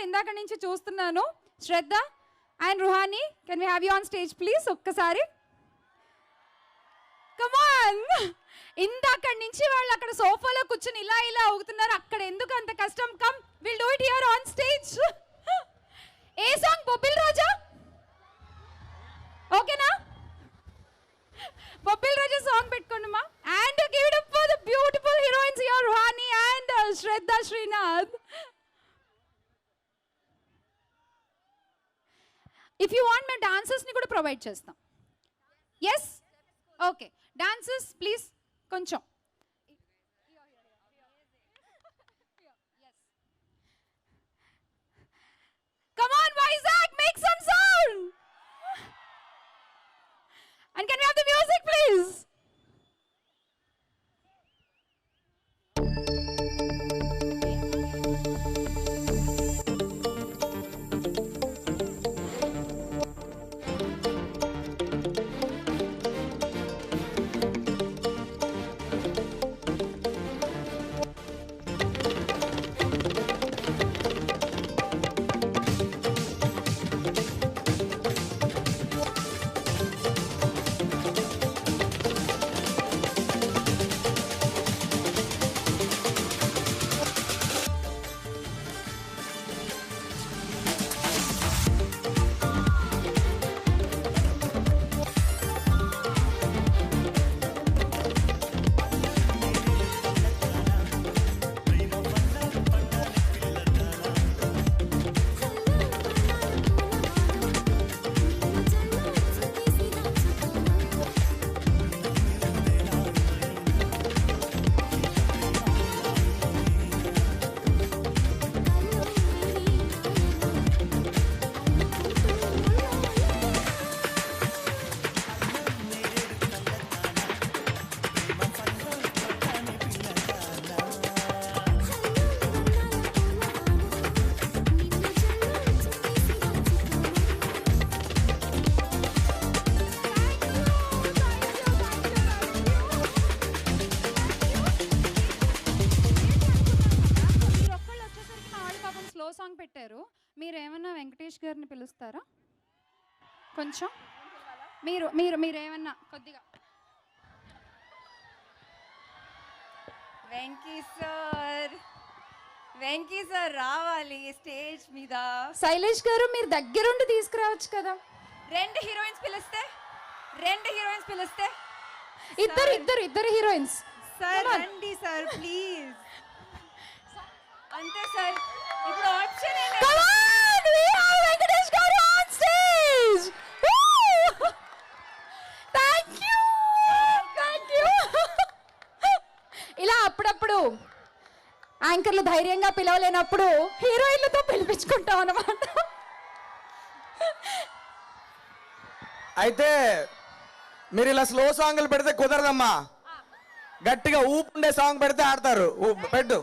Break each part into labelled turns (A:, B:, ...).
A: ఇందాక నుంచి చూస్తున్నాను. Shraddha and Ruhani, can we have you on stage please? ఒక్కసారి కమాన్. ఇందాక నుంచి వాళ్ళు అక్కడ సోఫాలో కూర్చొని ఇలా ఇలా ఊగుతున్నారు. అక్కడ ఎందుకు అంత కష్టం? Come, will do it here on stage. ఏ సాంగ్? బొబ్బిల్ రోజా? ఓకేనా? బొబ్బిల్ రోజా సాంగ్ పెట్టుకోండమ్మా. And give it up for the beautiful heroines here, Ruhani and Shraddha Srinath. If you want, మేము డాన్సర్స్ని కూడా ప్రొవైడ్ చేస్తాం. Yes, okay. డాన్సర్స్ ప్లీజ్ కొంచెం. Come on, Vizag, make some sound. And can we have the music, please? Song పెట్టారు. మీరు ఏమన్నా వెంకటేష్ గారిని పిలుస్తారా? కొంచెం మీరు మీరు మీరు ఏమన్నా కొద్దిగా.
B: వెంకీ సార్ రావాలి స్టేజ్ మీద.
A: శైలేష్ గారు మీరు దగ్గరుండి తీసుకురావచ్చు కదా.
B: రెండు హీరోయిన్స్ పిలిస్తే
A: ఇద్దరు హీరోయిన్స్.
B: సార్ రండి సార్ ప్లీజ్. అంతే సార్, ఇప్పుడు ఆప్షన్
A: వెంకటేష్ గారు ఆన్ స్టేజ్. Thank you. ఇలా అప్పుడప్పుడు యాంకర్లు ధైర్యంగా పిలవలేనప్పుడు హీరోయిన్లతో పిలిపించుకుంటాం అన్నమాట.
C: అయితే మీరు ఇలా స్లో సాంగ్లు పెడితే కుదరదమ్మా. గట్టిగా ఊపుండే సాంగ్ పెడితే ఆడతారు. పెట్టు.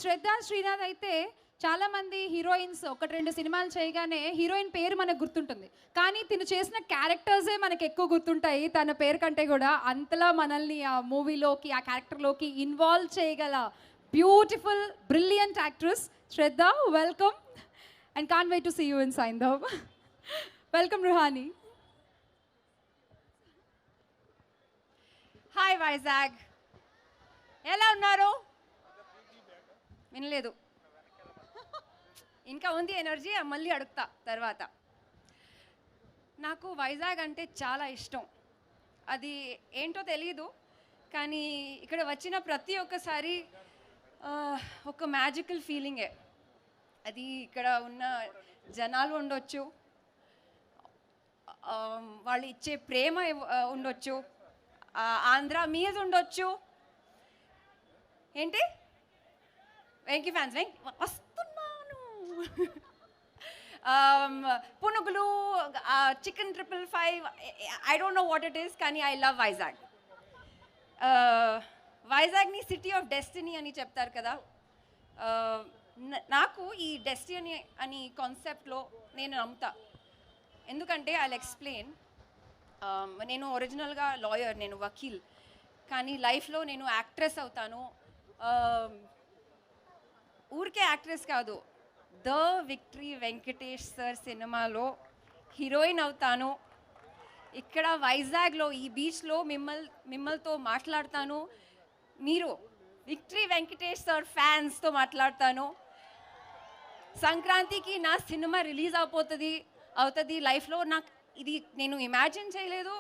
A: శ్రద్ధ శ్రీనాథ్ అయితే చాలా మంది హీరోయిన్స్ ఒకటి రెండు సినిమాలు చేయగానే హీరోయిన్ పేరు మనకు గుర్తుంటుంది, కానీ తిను చేసిన క్యారెక్టర్సే మనకు ఎక్కువ గుర్తుంటాయి తన పేరు కంటే కూడా. అంతలా మనల్ని ఆ మూవీలోకి ఆ క్యారెక్టర్లోకి ఇన్వాల్వ్ చేయగల beautiful brilliant actress Shraddha. Welcome and can't wait to see you in Saindhav. Welcome Ruhani.
B: Hi Vizag, ఎలా ఉన్నారు? వినలేదు. ఇంకా ఉంది ఎనర్జీ, మళ్ళీ అడుగుతా తర్వాత. నాకు వైజాగ్ అంటే చాలా ఇష్టం. అది ఏంటో తెలియదు, కానీ ఇక్కడ వచ్చిన ప్రతి ఒక్కసారి ఒక మ్యాజికల్ ఫీలింగే. అది ఇక్కడ ఉన్న జనాలు ఉండొచ్చు, వాళ్ళు ఇచ్చే ప్రేమ ఉండొచ్చు, ఆంధ్ర మీద ఉండొచ్చు. ఏంటి వెంకీ ఫ్యాన్స్ వస్తున్నాను. పునుగులు, chicken 555, I don't know what it is, కానీ ఐ లవ్ వైజాగ్. వైజాగ్ని సిటీ ఆఫ్ డెస్టినీ అని చెప్తారు కదా. నాకు ఈ డెస్టినీ అని కాన్సెప్ట్లో నేను నమ్ముతా. ఎందుకంటే ఐ ఎక్స్ప్లెయిన్. నేను ఒరిజినల్గా లాయర్, నేను వకీల్, కానీ లైఫ్లో నేను యాక్ట్రెస్ అవుతాను. ఊరికే యాక్ట్రెస్ కాదు, ద విక్టరీ వెంకటేష్ సార్ సినిమాలో హీరోయిన్ అవుతాను. ఇక్కడ వైజాగ్లో ఈ బీచ్లో మిమ్మల్తో మాట్లాడతాను. మీరు విక్టరీ వెంకటేష్ సార్ ఫ్యాన్స్తో మాట్లాడతాను. సంక్రాంతికి నా సినిమా రిలీజ్ అవుతుంది లైఫ్లో. నాకు ఇది నేను ఇమాజిన్ చేయలేదు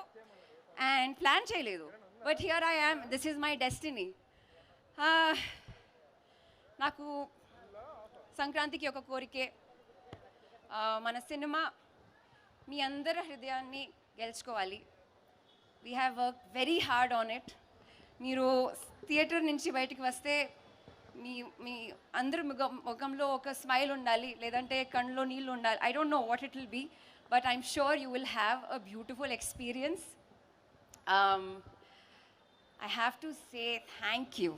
B: అండ్ ప్లాన్ చేయలేదు, but here I am, this is my destiny. నాకు సంక్రాంతికి ఒక కోరికే, మన సినిమా మీ అందరి హృదయాన్ని గెలుచుకోవాలి. We have work very hard on it. మీరు థియేటర్ నుంచి బయటికి వస్తే మీ అందరి ముఖంలో ఒక స్మైల్ ఉండాలి, లేదంటే కళ్ళలో నీళ్ళు ఉండాలి. I don't know what it will be, but I'm sure you will have a beautiful experience. I have to say thank you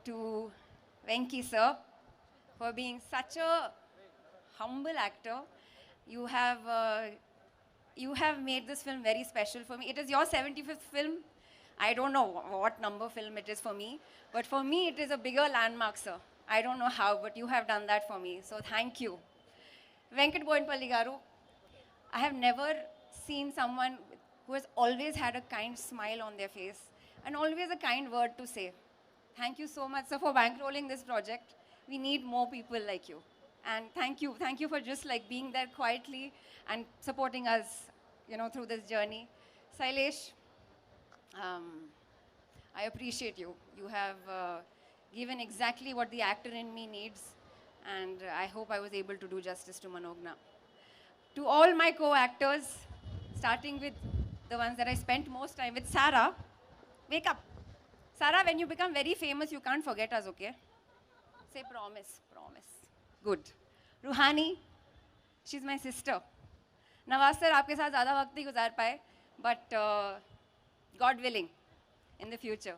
B: to Venki sir for being such a humble actor. You have made this film very special for me. It is your 75th film. I don't know what number film it is for me, but for me it is a bigger landmark, sir. I don't know how, but you have done that for me. So thank you. Venkat Boinpalli garu, I have never seen someone who has always had a kind smile on their face and always a kind word to say. Thank you so much, sir, for bankrolling this project. We need more people like you. And thank you for just like being there quietly and supporting us, you know, through this journey. Sailesh, I appreciate you. You have given exactly what the actor in me needs, and I hope I was able to do justice to Manogna. To all my co-actors, starting with the ones that I spent most time with, Sarah, wake up. Sarah, when you become very famous, you can't forget us, okay? Say promise. Good. Ruhani, she's my sister. Nawaz sir, आपके साथ ज़्यादा वक्त नहीं गुजार पाए, but God willing, in the future.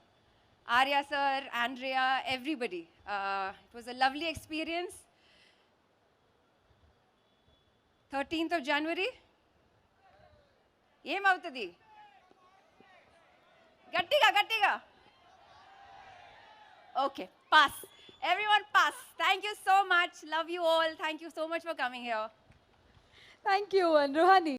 B: Arya sir, Andrea, everybody. It was a lovely experience. 13th of January. ఏమవుతుంది? గట్టిగా. Okay, pass. Everyone pass. Thank you so much. Love you all. Thank you so much for coming here.
A: Thank you, and Ruhani.